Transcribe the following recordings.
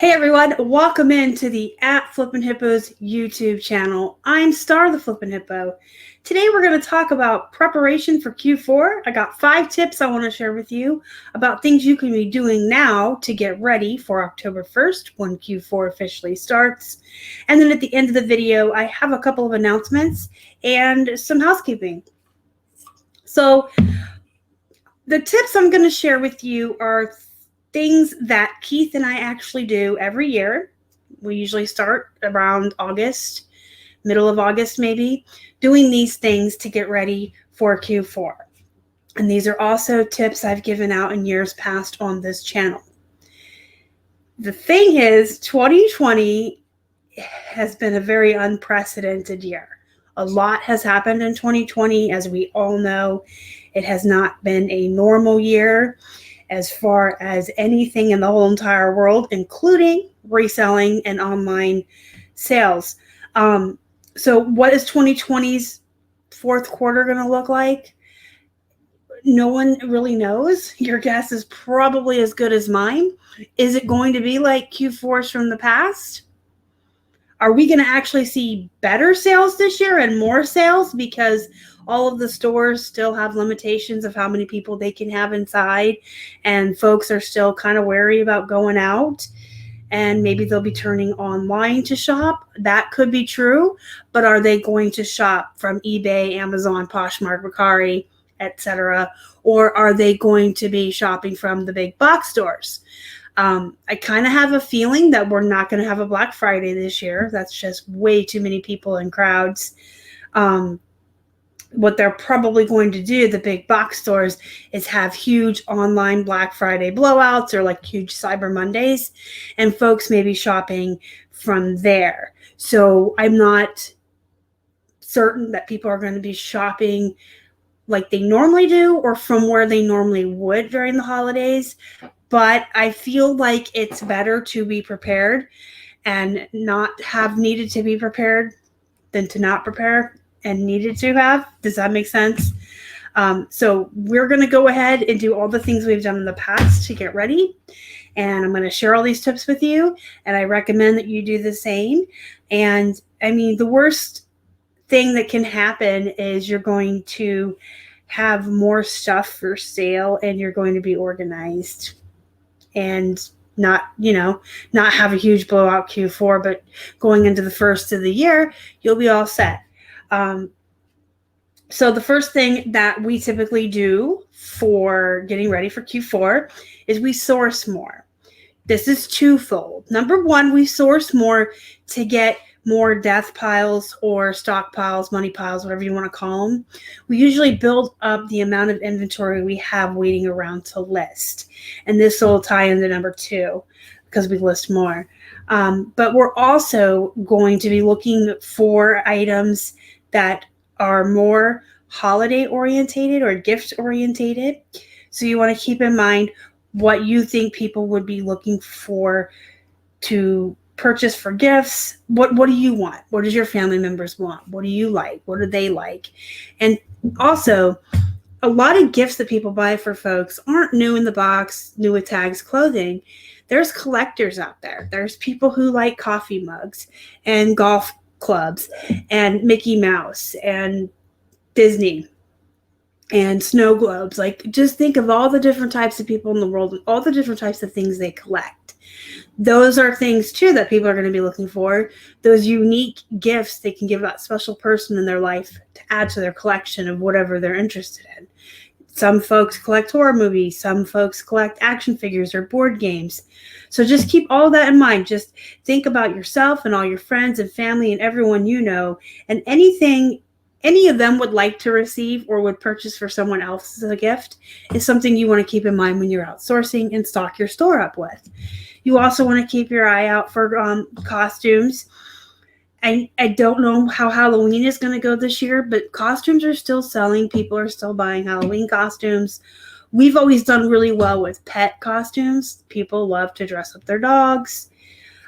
Hey everyone, welcome into the Flippin Hippos YouTube channel. I'm Star the Flippin Hippo. Today we're going to talk about preparation for Q4. I got 5 tips I want to share with you about things you can be doing now to get ready for October 1st when Q4 officially starts. And then at the end of the video, I have a couple of announcements and some housekeeping. So the tips I'm going to share with you are things that Keith and I actually do every year. We usually start around August, middle of August maybe, doing these things to get ready for Q4. And these are also tips I've given out in years past on this channel. The thing is, 2020 has been a very unprecedented year. A lot has happened in 2020, as we all know. It has not been a normal year as far as anything in the whole entire world, including reselling and online sales. So what is 2020's fourth quarter going to look like? No one really knows. Your guess is probably as good as mine. Is it going to be like Q4s from the past? Are we going to actually see better sales this year and more sales because all of the stores still have limitations of how many people they can have inside, and folks are still kind of wary about going out, and maybe they'll be turning online to shop? That could be true, but are they going to shop from eBay, Amazon, Poshmark, Boxery, etc., or are they going to be shopping from the big box stores? I kind of have a feeling that we're not going to have a Black Friday this year. That's just way too many people in crowds. What they're probably going to do, the big box stores, is have huge online Black Friday blowouts or like huge Cyber Mondays, and folks may be shopping from there. So I'm not certain that people are going to be shopping like they normally do or from where they normally would during the holidays. But I feel like it's better to be prepared and not have needed to be prepared than to not prepare and needed to have. Does that make sense? So we're going to go ahead and do all the things we've done in the past to get ready. And I'm going to share all these tips with you. And I recommend that you do the same. And I mean, the worst thing that can happen is you're going to have more stuff for sale and you're going to be organized and not have a huge blowout Q4, but going into the first of the year, you'll be all set. So the first thing that we typically do for getting ready for Q4 is we source more. This is twofold. Number one, we source more to get more death piles or stock piles, money piles, whatever you want to call them. We usually build up the amount of inventory we have waiting around to list. And this will tie into number 2 because we list more. But we're also going to be looking for items that are more holiday orientated or gift orientated. So you want to keep in mind what you think people would be looking for to purchase for gifts. What do you want? What does your family members want? What do you like? What do they like? And also, a lot of gifts that people buy for folks aren't new in the box, new with tags clothing. There's collectors out there. There's people who like coffee mugs and golf clubs and Mickey Mouse and Disney and snow globes. Like, just think of all the different types of people in the world and all the different types of things they collect. Those are things too that people are going to be looking for. Those unique gifts they can give that special person in their life to add to their collection of whatever they're interested in. Some folks collect horror movies. Some folks collect action figures or board games. So just keep all that in mind. Just think about yourself and all your friends and family and everyone you know, and anything any of them would like to receive or would purchase for someone else as a gift is something you want to keep in mind when you're outsourcing and stock your store up with. You also want to keep your eye out for costumes. I don't know how Halloween is going to go this year, but costumes are still selling. People are still buying Halloween costumes. We've always done really well with pet costumes. People love to dress up their dogs.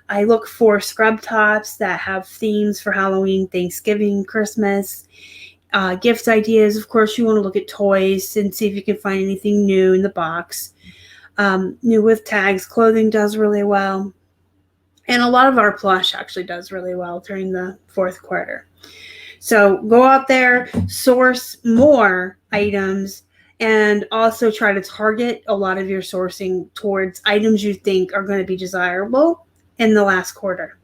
I look for scrub tops that have themes for Halloween, Thanksgiving, Christmas. Gift ideas, of course, you want to look at toys and see if you can find anything new in the box. New with tags, clothing does really well. And a lot of our Plush actually does really well during the fourth quarter. So go out there, source more items, and also try to target a lot of your sourcing towards items you think are going to be desirable in the last quarter.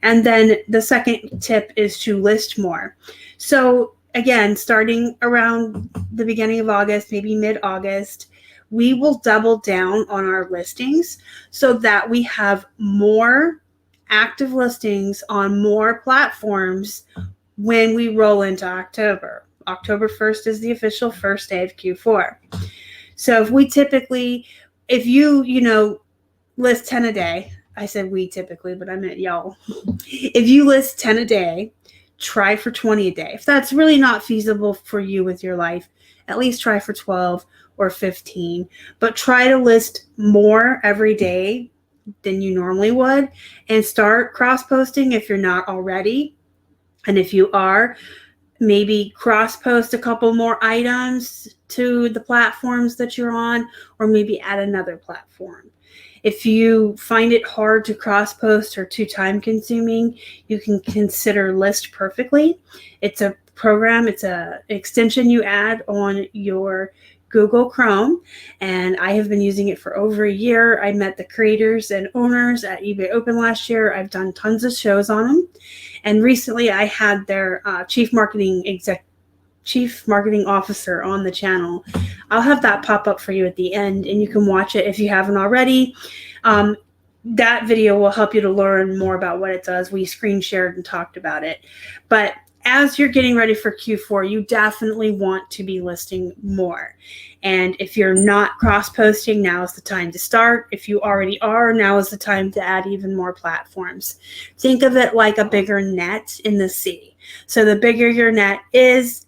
And then the second tip is to list more. So again, starting around the beginning of August, maybe mid-August, we will double down on our listings so that we have more active listings on more platforms when we roll into October. October 1st is the official first day of Q4. So if you list 10 a day, I said we typically, but I meant y'all. If you list 10 a day, try for 20 a day. If that's really not feasible for you with your life, at least try for 12 or 15. But try to list more every day than you normally would, and start cross-posting if you're not already. And if you are, maybe cross-post a couple more items to the platforms that you're on, or maybe add another platform. If you find it hard to cross-post or too time-consuming, you can consider List Perfectly. It's a program, it's an extension you add on your Google Chrome, and I have been using it for over a year. I met the creators and owners at eBay Open last year. I've done tons of shows on them, and recently I had their chief marketing officer on the channel. I'll have that pop up for you at the end, and you can watch it if you haven't already. That video will help you to learn more about what it does. We screen shared and talked about it. But as you're getting ready for Q4, you definitely want to be listing more. And if you're not cross-posting, now is the time to start. If you already are, now is the time to add even more platforms. Think of it like a bigger net in the sea. So the bigger your net is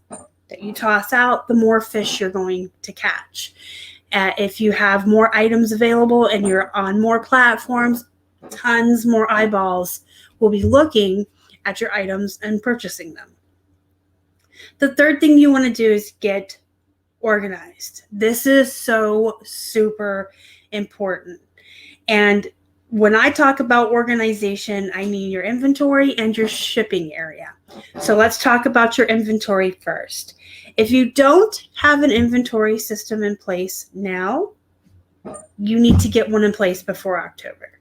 that you toss out, the more fish you're going to catch. If you have more items available and you're on more platforms, tons more eyeballs will be looking at your items and purchasing them. The third thing you want to do is get organized. This is so super important. And when I talk about organization, I mean your inventory and your shipping area. So let's talk about your inventory first. If you don't have an inventory system in place now, you need to get one in place before October.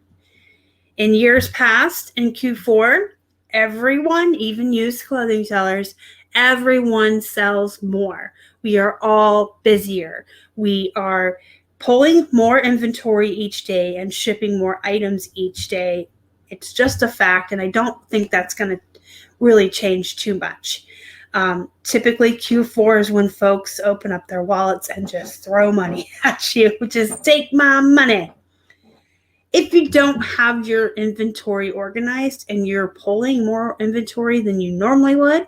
In years past, in Q4, everyone, even used clothing sellers, everyone sells more. We are all busier. We are pulling more inventory each day and shipping more items each day. It's just a fact, and I don't think that's going to really change too much. Typically, Q4 is when folks open up their wallets and just throw money at you. Just take my money. If you don't have your inventory organized and you're pulling more inventory than you normally would,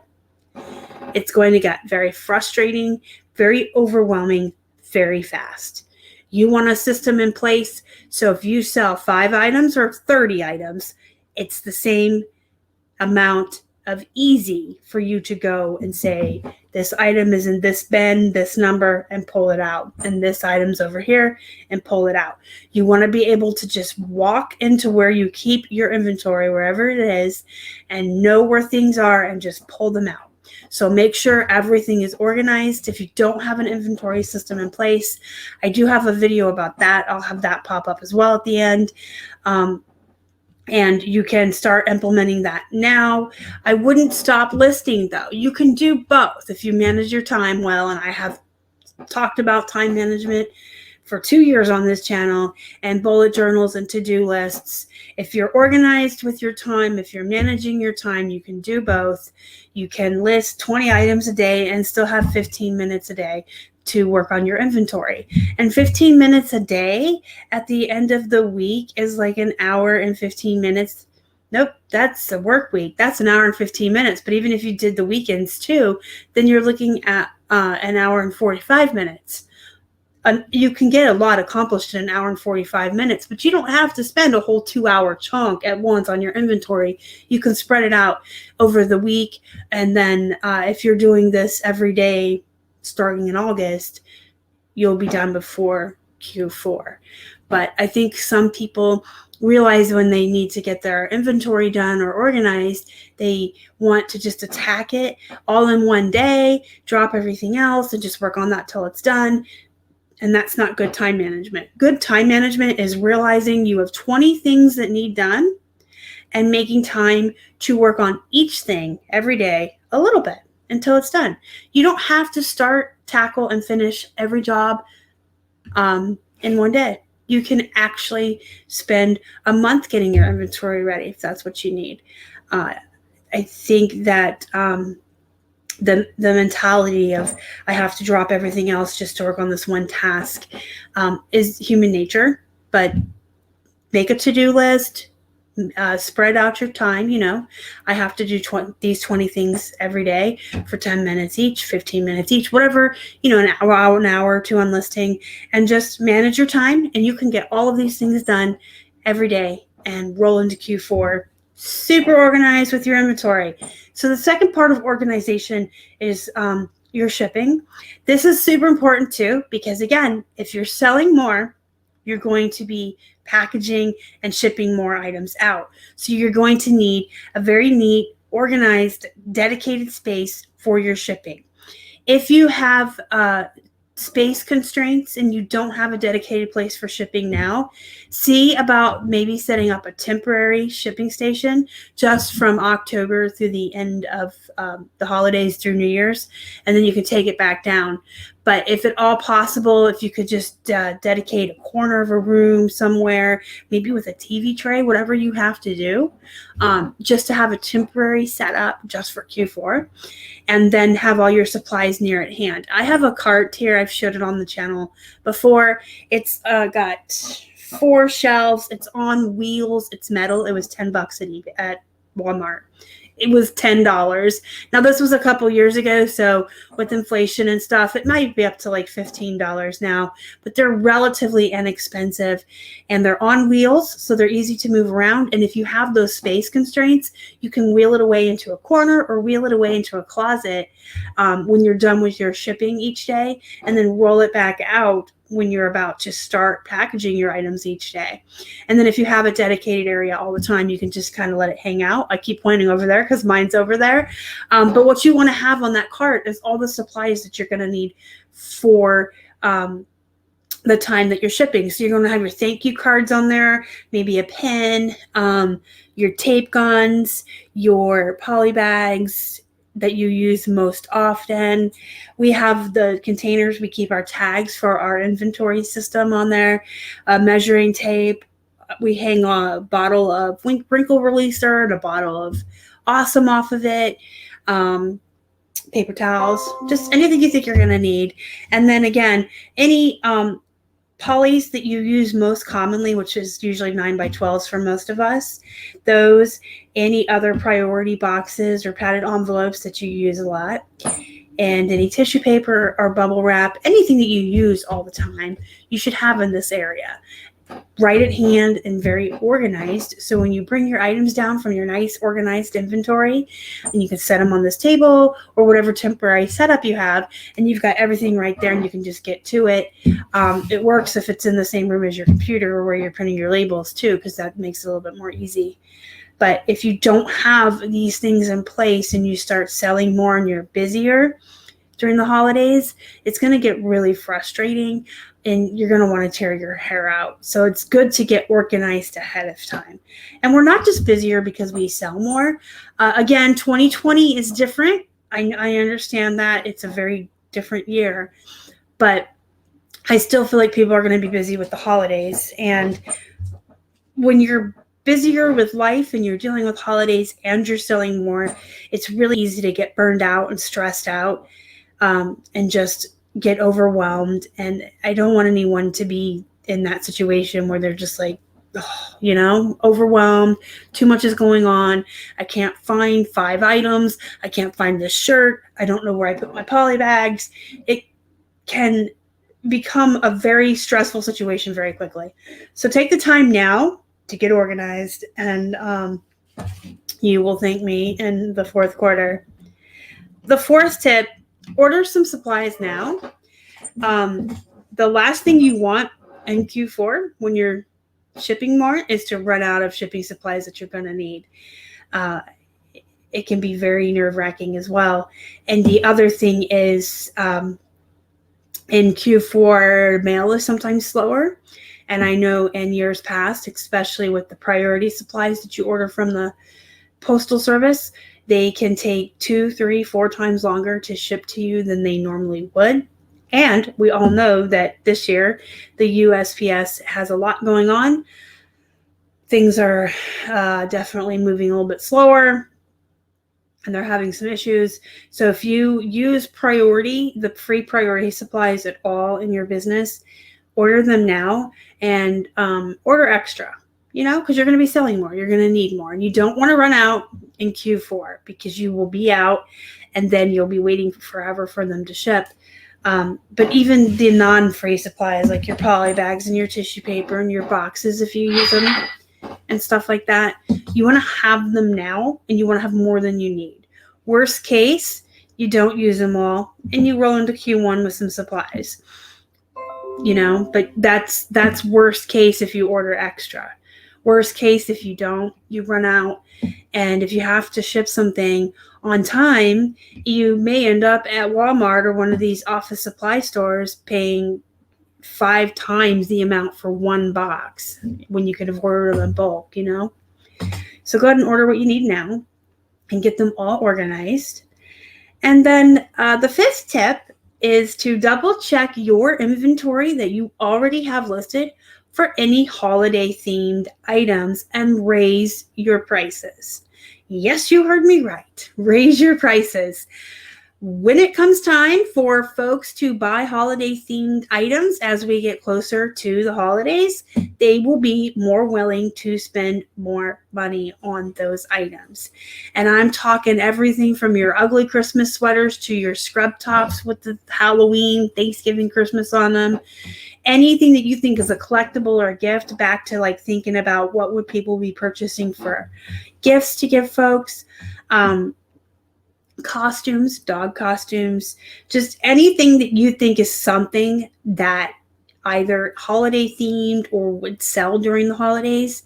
it's going to get very frustrating, very overwhelming, very fast. You want a system in place so if you sell 5 items or 30 items, it's the same amount of easy for you to go and say, this item is in this bin, this number, and pull it out. And this item's over here and pull it out. You want to be able to just walk into where you keep your inventory, wherever it is, and know where things are and just pull them out. So make sure everything is organized. If you don't have an inventory system in place, I do have a video about that. I'll have that pop up as well at the end. And you can start implementing that now. I wouldn't stop listing, though. You can do both if you manage your time well. And I have talked about time management for 2 years on this channel, and bullet journals and to-do lists. If you're organized with your time, if you're managing your time, you can do both. You can list 20 items a day and still have 15 minutes a day to work on your inventory. And 15 minutes a day at the end of the week is like an hour and 15 minutes. Nope, that's a work week. That's an hour and 15 minutes. But even if you did the weekends too, then you're looking at an hour and 45 minutes. You can get a lot accomplished in an hour and 45 minutes, but you don't have to spend a whole 2-hour chunk at once on your inventory. You can spread it out over the week. And then if you're doing this every day, starting in August, you'll be done before Q4. But I think some people realize when they need to get their inventory done or organized, they want to just attack it all in one day, drop everything else, and just work on that till it's done. And that's not good time management. Good time management is realizing you have 20 things that need done and making time to work on each thing every day a little bit until it's done. You don't have to start, tackle, and finish every job in one day. You can actually spend a month getting your inventory ready if that's what you need. I think that the mentality of I have to drop everything else just to work on this one task is human nature, but make a to-do list, spread out your time. I have to do these 20 things every day for 10 minutes each, 15 minutes each, whatever, an hour or two on listing, and just manage your time, and you can get all of these things done every day and roll into Q4 super organized with your inventory. So the second part of organization is your shipping. This is super important too, because again, if you're selling more, you're going to be packaging and shipping more items out. So you're going to need a very neat, organized, dedicated space for your shipping. If you have space constraints and you don't have a dedicated place for shipping now, see about maybe setting up a temporary shipping station just from October through the end of the holidays through New Year's, and then you can take it back down. But if at all possible, if you could just dedicate a corner of a room somewhere, maybe with a TV tray, whatever you have to do, just to have a temporary setup just for Q4, and then have all your supplies near at hand. I have a cart here. I've showed it on the channel before. It's got 4 shelves. It's on wheels. It's metal. It was $10 at Walmart. It was $10. Now, this was a couple years ago, so with inflation and stuff, it might be up to like $15 now, but they're relatively inexpensive, and they're on wheels, so they're easy to move around. And if you have those space constraints, you can wheel it away into a corner or wheel it away into a closet when you're done with your shipping each day, and then roll it back out when you're about to start packaging your items each day. And then if you have a dedicated area all the time, you can just kind of let it hang out. I keep pointing over there because mine's over there. But what you want to have on that cart is all the supplies that you're going to need for the time that you're shipping. So you're going to have your thank you cards on there, maybe a pen, your tape guns, your poly bags that you use most often. We have the containers. We keep our tags for our inventory system on there, measuring tape. We hang a bottle of wrinkle releaser and a bottle of Awesome off of it, paper towels, just anything you think you're going to need. And then again, any polys that you use most commonly, which is usually 9x12s for most of us, those, any other priority boxes or padded envelopes that you use a lot, and any tissue paper or bubble wrap, anything that you use all the time, you should have in this area. Right at hand and very organized. So when you bring your items down from your nice organized inventory, and you can set them on this table or whatever temporary setup you have, and you've got everything right there and you can just get to it. It works if it's in the same room as your computer or where you're printing your labels too, because that makes it a little bit more easy. But if you don't have these things in place and you start selling more and you're busier during the holidays, it's going to get really frustrating and you're going to want to tear your hair out. So it's good to get organized ahead of time. And we're not just busier because we sell more. Again, 2020 is different. I understand that it's a very different year, but I still feel like people are going to be busy with the holidays. And when you're busier with life and you're dealing with holidays and you're selling more, it's really easy to get burned out and stressed out and just get overwhelmed. And I don't want anyone to be in that situation where they're just like, overwhelmed. Too much is going on. I can't find 5 items. I can't find this shirt. I don't know where I put my poly bags. It can become a very stressful situation very quickly. So take the time now to get organized, and you will thank me in the fourth quarter. The fourth tip: order some supplies now. The last thing you want in Q4 when you're shipping more is to run out of shipping supplies that you're going to need. It can be very nerve-wracking as well. And the other thing is in Q4, mail is sometimes slower. And I know in years past, especially with the priority supplies that you order from the postal service, they can take 2, 3, 4 times longer to ship to you than they normally would. And we all know that this year, the USPS has a lot going on. Things are definitely moving a little bit slower, and they're having some issues. So if you use priority, the free priority supplies at all in your business, order them now and order extra, because you're going to be selling more. You're going to need more. And you don't want to run out in Q4 because you will be out and then you'll be waiting forever for them to ship. But even the non-free supplies, like your poly bags and your tissue paper and your boxes, if you use them and stuff like that, you want to have them now and you want to have more than you need. Worst case, you don't use them all and you roll into Q1 with some supplies. But that's worst case if you order extra. Worst case, if you don't, you run out. And if you have to ship something on time, you may end up at Walmart or one of these office supply stores paying 5 times the amount for one box when you could have ordered them in bulk, So go ahead and order what you need now and get them all organized. And then the 5th tip is to double check your inventory that you already have listed for any holiday themed items and raise your prices. Yes, you heard me right. Raise your prices. When it comes time for folks to buy holiday themed items as we get closer to the holidays, they will be more willing to spend more money on those items. And I'm talking everything from your ugly Christmas sweaters to your scrub tops with the Halloween, Thanksgiving, Christmas on them. Anything that you think is a collectible or a gift, back to like thinking about what would people be purchasing for gifts to give folks. Costumes, dog costumes, just anything that you think is something that either holiday themed or would sell during the holidays.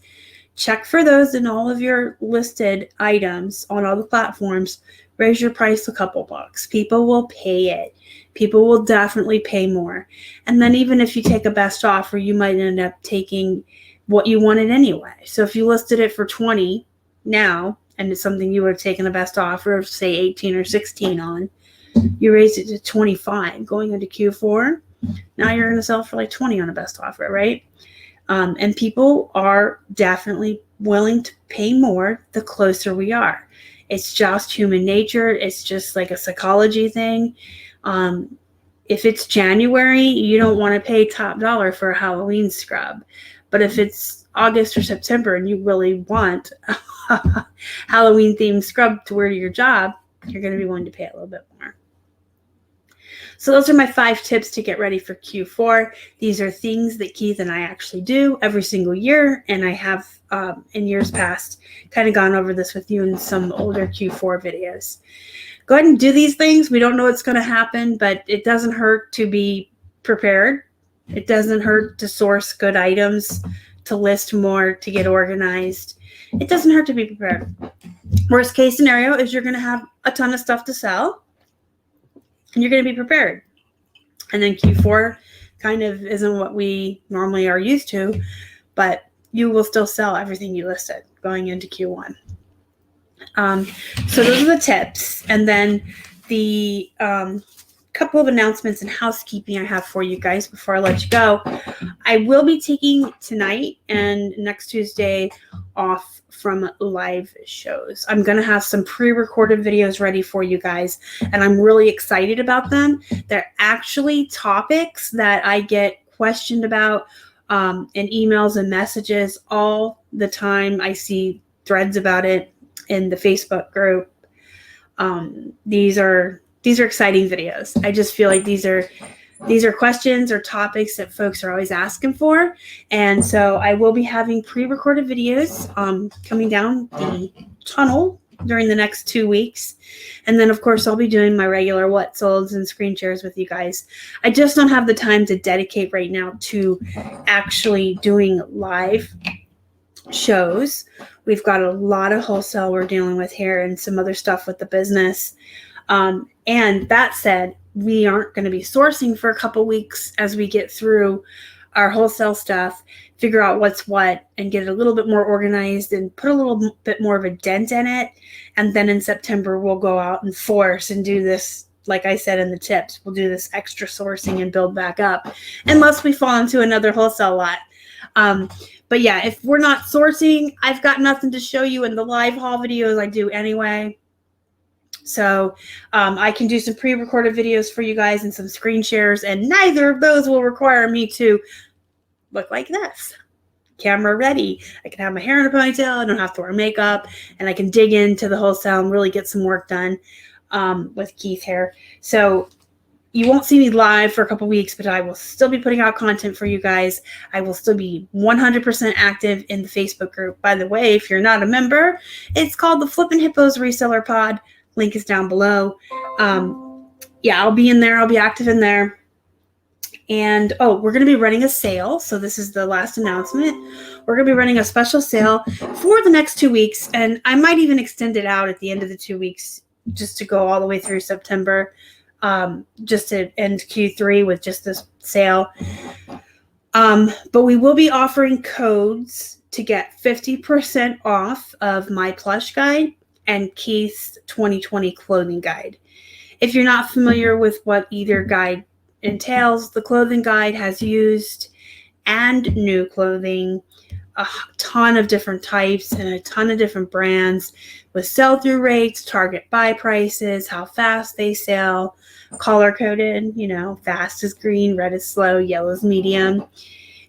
Check for those in all of your listed items on all the platforms. Raise your price a couple bucks. People will pay it. People will definitely pay more. And then even if you take a best offer, you might end up taking what you wanted anyway. So if you listed it for 20 now, and it's something you would have taken a best offer of, say, 18 or 16 on, you raised it to 25 going into Q4. Now you're going to sell for like 20 on a best offer, right? And people are definitely willing to pay more the closer we are. It's just human nature. It's just like a psychology thing. If it's January, you don't want to pay top dollar for a Halloween scrub. But if it's August or September and you really want a Halloween themed scrub to wear to your job, you're going to be willing to pay a little bit more. So those are my 5 tips to get ready for Q4. These are things that Keith and I actually do every single year. And I have in years past kind of gone over this with you in some older Q4 videos. Go ahead and do these things. We don't know what's going to happen, but it doesn't hurt to be prepared. It doesn't hurt to source good items, to list more, to get organized. It doesn't hurt to be prepared. Worst case scenario is you're going to have a ton of stuff to sell and you're going to be prepared. And then Q4 kind of isn't what we normally are used to, but you will still sell everything you listed going into Q1. So those are the tips. And then the couple of announcements and housekeeping I have for you guys before I let you go. I will be taking tonight and next Tuesday off from live shows. I'm going to have some pre-recorded videos ready for you guys, and I'm really excited about them. They're actually topics that I get questioned about in emails and messages all the time. I see threads about it in the Facebook group. These are exciting videos. I just feel like these are questions or topics that folks are always asking for. And so I will be having pre-recorded videos coming down the tunnel during the next 2 weeks. And then, of course, I'll be doing my regular what solds and screen shares with you guys. I just don't have the time to dedicate right now to actually doing live shows. We've got a lot of wholesale we're dealing with here and some other stuff with the business. And that said, we aren't going to be sourcing for a couple weeks as we get through our wholesale stuff, figure out what's what, and get it a little bit more organized and put a little bit more of a dent in it. And then in September, we'll go out and force and do this, like I said in the tips, we'll do this extra sourcing and build back up, unless we fall into another wholesale lot. But yeah, if we're not sourcing, I've got nothing to show you in the live haul videos I do anyway. So I can do some pre-recorded videos for you guys and some screen shares, and neither of those will require me to look like this. Camera ready. I can have my hair in a ponytail. I don't have to wear makeup, and I can dig into the wholesale and really get some work done with Keith hair. So you won't see me live for a couple weeks, but I will still be putting out content for you guys. I will still be 100% active in the Facebook group. By the way, if you're not a member, it's called the Flippin' Hippos Reseller Pod. Link is down below. Yeah, I'll be in there. I'll be active in there. And, we're going to be running a sale. So this is the last announcement. We're going to be running a special sale for the next 2 weeks. And I might even extend it out at the end of the 2 weeks just to go all the way through September, just to end Q3 with just this sale. But we will be offering codes to get 50% off of my Plush guide and Keith's 2020 clothing guide. If you're not familiar with what either guide entails, the clothing guide has used and new clothing, a ton of different types and a ton of different brands with sell-through rates, target buy prices, how fast they sell, color-coded, fast is green, red is slow, yellow is medium.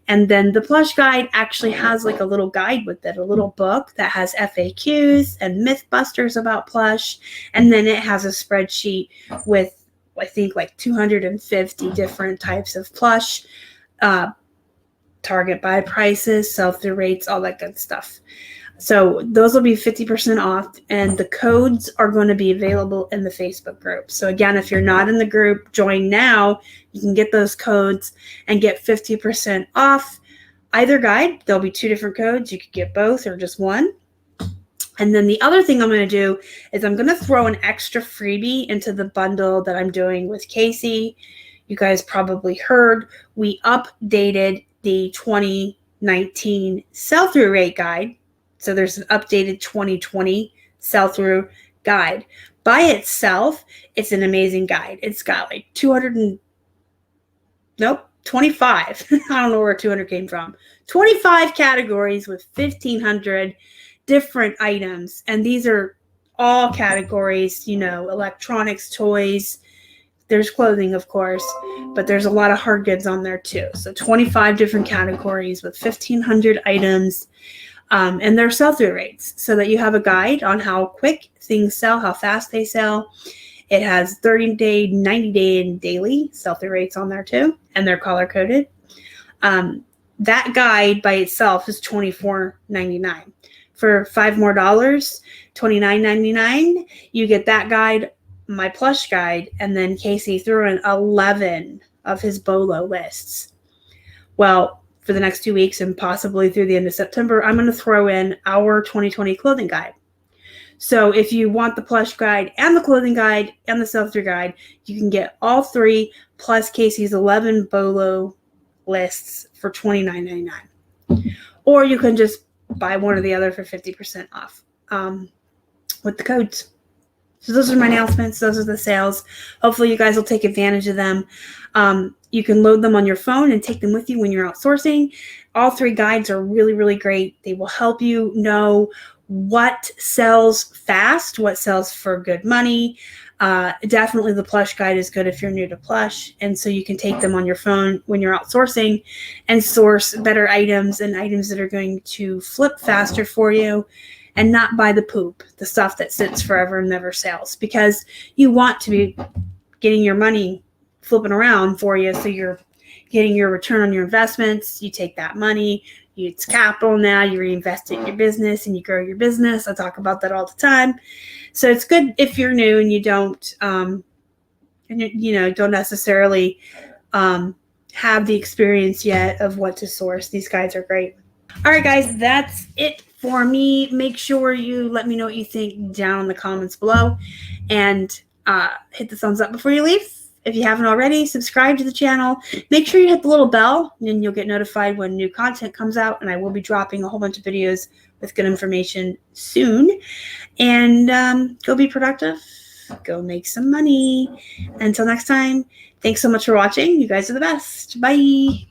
And then the Plush guide actually has like a little guide with it, a little book that has FAQs and Mythbusters about Plush. And then it has a spreadsheet with, I think, like 250 different types of Plush, target buy prices, sell-through rates, all that good stuff. So those will be 50% off, and the codes are going to be available in the Facebook group. So again, if you're not in the group, join now. You can get those codes and get 50% off either guide. There'll be 2 different codes. You could get both or just one. And then the other thing I'm going to do is I'm going to throw an extra freebie into the bundle that I'm doing with Casey. You guys probably heard we updated the 2019 sell-through rate guide. So there's an updated 2020 sell-through guide. By itself, it's an amazing guide. It's got like 25. I don't know where 200 came from. 25 categories with 1,500 different items. And these are all categories, electronics, toys. There's clothing, of course, but there's a lot of hard goods on there too. So 25 different categories with 1,500 items. And their sell-through rates, so that you have a guide on how quick things sell, how fast they sell. It has 30-day, 90-day, and daily sell-through rates on there too, and they're color-coded. That guide by itself is $24.99. For $5 more, $29.99, you get that guide, my Plush guide, and then Casey threw in 11 of his Bolo lists. Well, for the next 2 weeks and possibly through the end of September, I'm going to throw in our 2020 clothing guide. So if you want the Plush guide and the clothing guide and the sell-through guide, you can get all 3 plus Casey's 11 Bolo lists for $29.99. Or you can just buy one or the other for 50% off with the codes. So those are my announcements. Those are the sales. Hopefully you guys will take advantage of them. You can load them on your phone and take them with you when you're outsourcing. All 3 guides are really, really great. They will help you know what sells fast, what sells for good money. Definitely the Plush guide is good if you're new to Plush. And so you can take them on your phone when you're outsourcing and source better items and items that are going to flip faster for you. And not buy the poop, the stuff that sits forever and never sells, because you want to be getting your money flipping around for you. So you're getting your return on your investments. You take that money, It's capital now. You reinvest it in your business and you grow your business. I talk about that all the time. So it's good if you're new and you don't, don't necessarily have the experience yet of what to source. These guys are great. All right, guys, that's it for me. Make sure you let me know what you think down in the comments below, and hit the thumbs up before you leave. If you haven't already, subscribe to the channel. Make sure you hit the little bell, and then you'll get notified when new content comes out, and I will be dropping a whole bunch of videos with good information soon. And go be productive. Go make some money. Until next time, thanks so much for watching. You guys are the best. Bye.